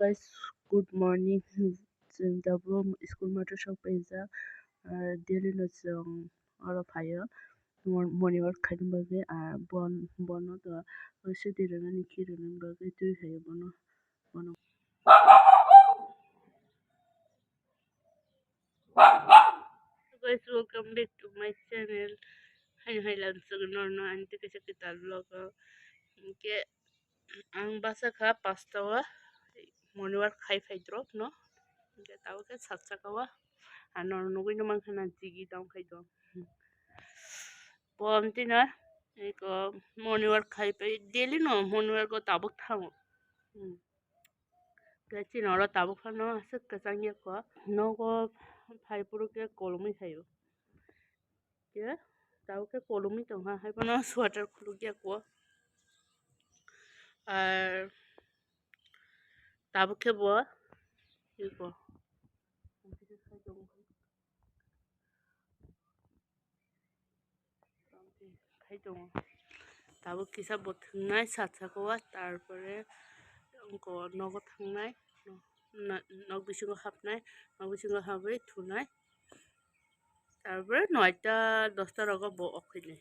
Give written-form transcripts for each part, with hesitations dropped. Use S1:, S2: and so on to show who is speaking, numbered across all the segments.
S1: guys, good morning. जों दाबो school माथो सफैजा daily no जों all of higher morning work खायदों बागै बनो दा एसे देरनानै खिरनानै बागै दुइ हायो बनो guys, welcome back to my channel. Hai lang sa no anti kasi kita vlog ke ang basa ka pastawa morning work khai drop no ke tao ke satsa kawa ano nugui naman kana jigi daw khai do pomti na iko morning work khai pe daily no morning work ko tabuk thang ke chinoro tabuk no asuk ka sangye ko no ko phai puru ke kolumi khayo ke tao ke kolumi to ha hai pano sweater khulu ke ko আর তাবুকে বয়া iko খাই দङ दाबो किसा बोथुंनाय सातसाखौवा तारपरे अंको नगो थांनाय नग बिसिंगो हाबनाय नग बिसिंगो हाबै थुनाय तारपरे 9टा 10टा रगो बो अखिनाय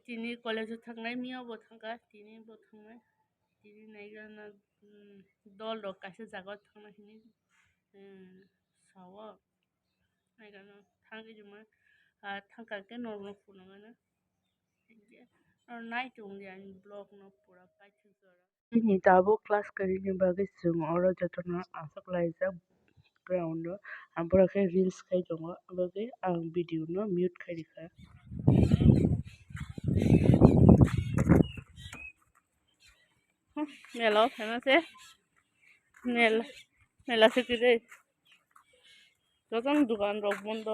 S1: तिनी कलेज थांनाय मिया बो थांगा तिनी बो थांनाय तिनी नायगाना दल रग कासे जागाव थांनायनि सावा नायगाना थांगे जुमा थांगाके नर्मल फुनांगाना नाय दंगे आंनि ब्लग न पुरा पाइथुजरा दिनै दाबो क्लास करिनि बागै जों अरा जतना आसा लाइजा ग्राउन्ड आमफ्राय रिल्स खाय दङ बागै आं भिडिअ न म्यूट खायदिखा मेला फेमासे मेला सेक्रेटारि दकान दुकान रग बन्द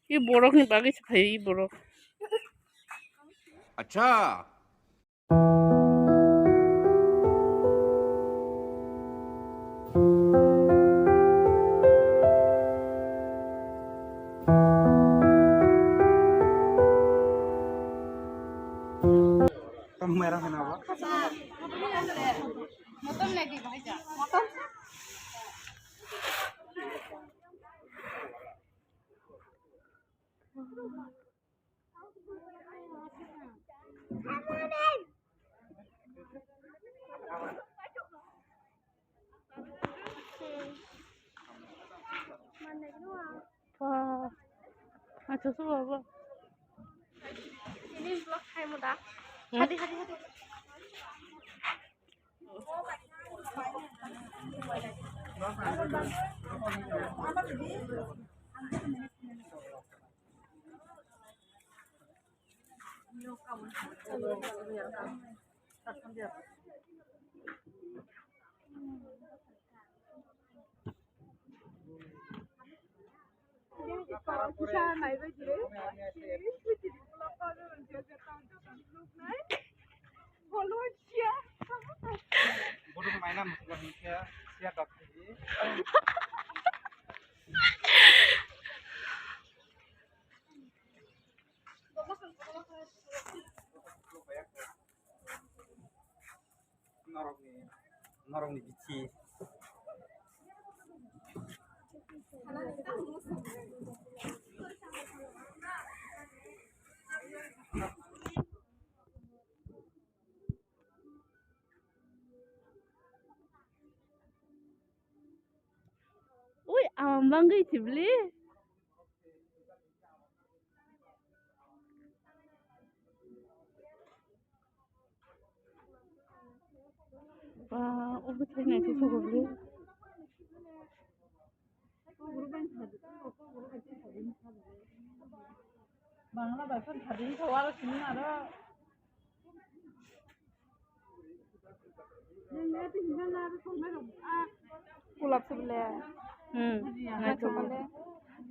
S1: ये बरफनि बागैसो फायो ये बरफ
S2: अच्छा
S3: merah kenapa?
S4: Motom lagi baca. Motom.
S1: Wah, macam tu apa?
S4: Ini vlog hai muda. Hadi. Bisa naik lagi. Follow share.
S3: Bodoh mainan bukan siap dokter. Norong ni bici.
S1: Uy, bangga sih beli. Wah, betul nih sih suka beli. Bangla bahasa tadi sawal sini ada.
S4: Kulap sebelah.
S1: Nah coba.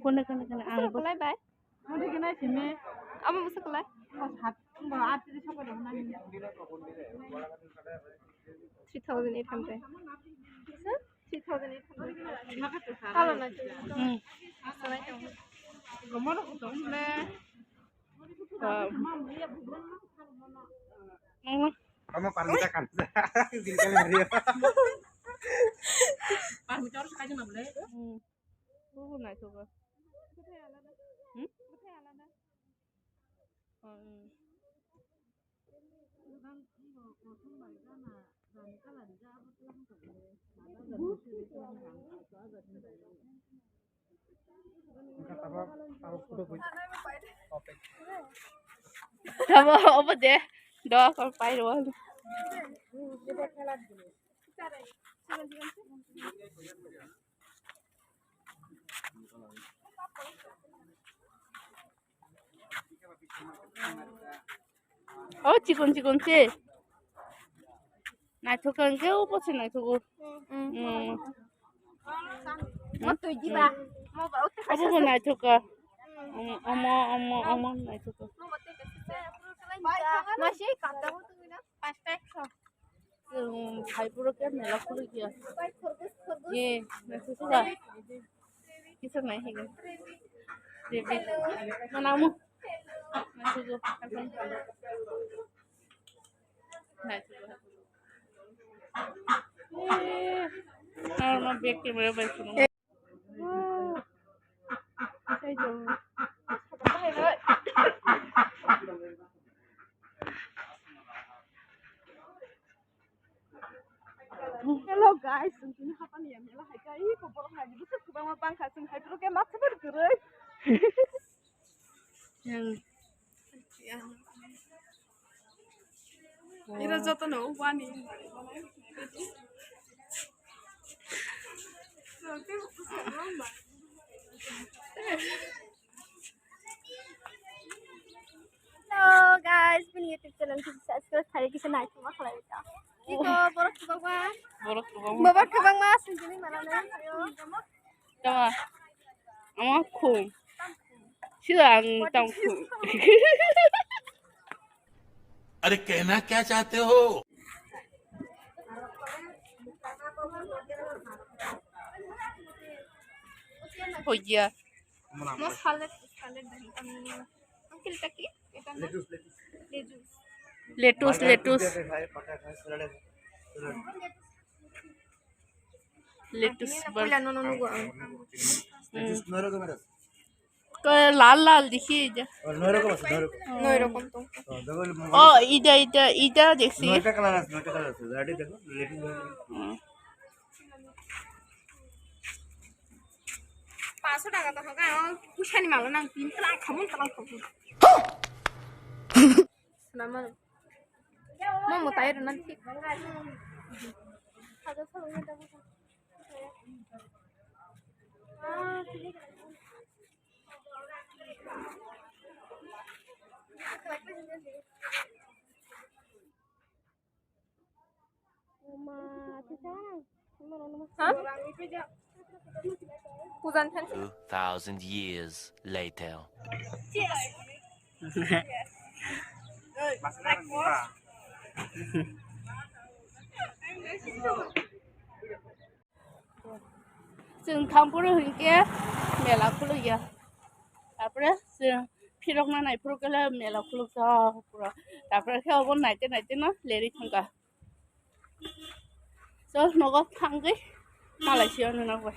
S1: Kena
S4: Masuk kulai bay.
S1: Ada kena sini.
S4: Apa masuk kulai?
S1: Hat, barat di siapa dah mana?
S4: 3,800. 3,800. Kalau nanti.
S1: Gimana ketemu le?
S3: Kamu parmita kan? Jadi kalian dia.
S2: Parmita harus kaji nggak boleh.
S1: Bukan itu kan?
S3: Enggak apa tahu kudu gue. Topik.
S1: Apa deh? Doa kalau pai doa. Oh, cikun sih. Nah, tukang ke apa sih nah tuh?
S4: Mau tujuh ba? Mau ba utek
S1: Apa pun nah tukang? Omo nah tukang.
S4: mau utek masih kata mo tuh na pastek so.
S1: भाई पूरा क्या मेला खुल गया ये मैं सोचा किसे नहीं है देवी मनामु मैं सोचा अपन नहीं सोचा और मैं बैग के मेरे बैग सुनूंगा सही तो
S4: Hello guys, sini apa nih ya? Mela hai kai ko borong lagi busuk ku bang bang ka sing hai dulu ke mat sabar gerai.
S1: yang
S4: Ira joto no wani. Hello guys, punya YouTube channel kita subscribe hari kita naik semua kalau itu. Iko borok ke bawah.
S1: borok ke bawah
S4: Bawa ke bang mas, sini mana nih?
S1: Tama. Ama kum. Silang tang kum.
S5: अरे कहना क्या चाहते हो
S1: Oh iya.
S4: Mau salad dari Uncle Taki, kita letus.
S1: Letus. Letus bar.
S4: Pula nono gua.
S1: Ke लाल दिखिए जा.
S4: No এরকম তো।
S1: Oh, ida দেখছি.
S4: 500 টাকা তো হবে আর কুশানি মালো না তিন টাকা খাবো তাও খাবো নামা মম তাই না ঠিক খাজা খাবো না দাও Kudan kan
S5: 2,000 years later
S3: Masalah murah.
S1: जों थांपुर होनके मेला खुलिया तारपरे जों फिरक ना नायफोरखौला मेला खुलुक जा पुरा तारपरे खेवबो नायते ना लेरि थांगा so नगो थांगै मालायसियाव नुनांबाय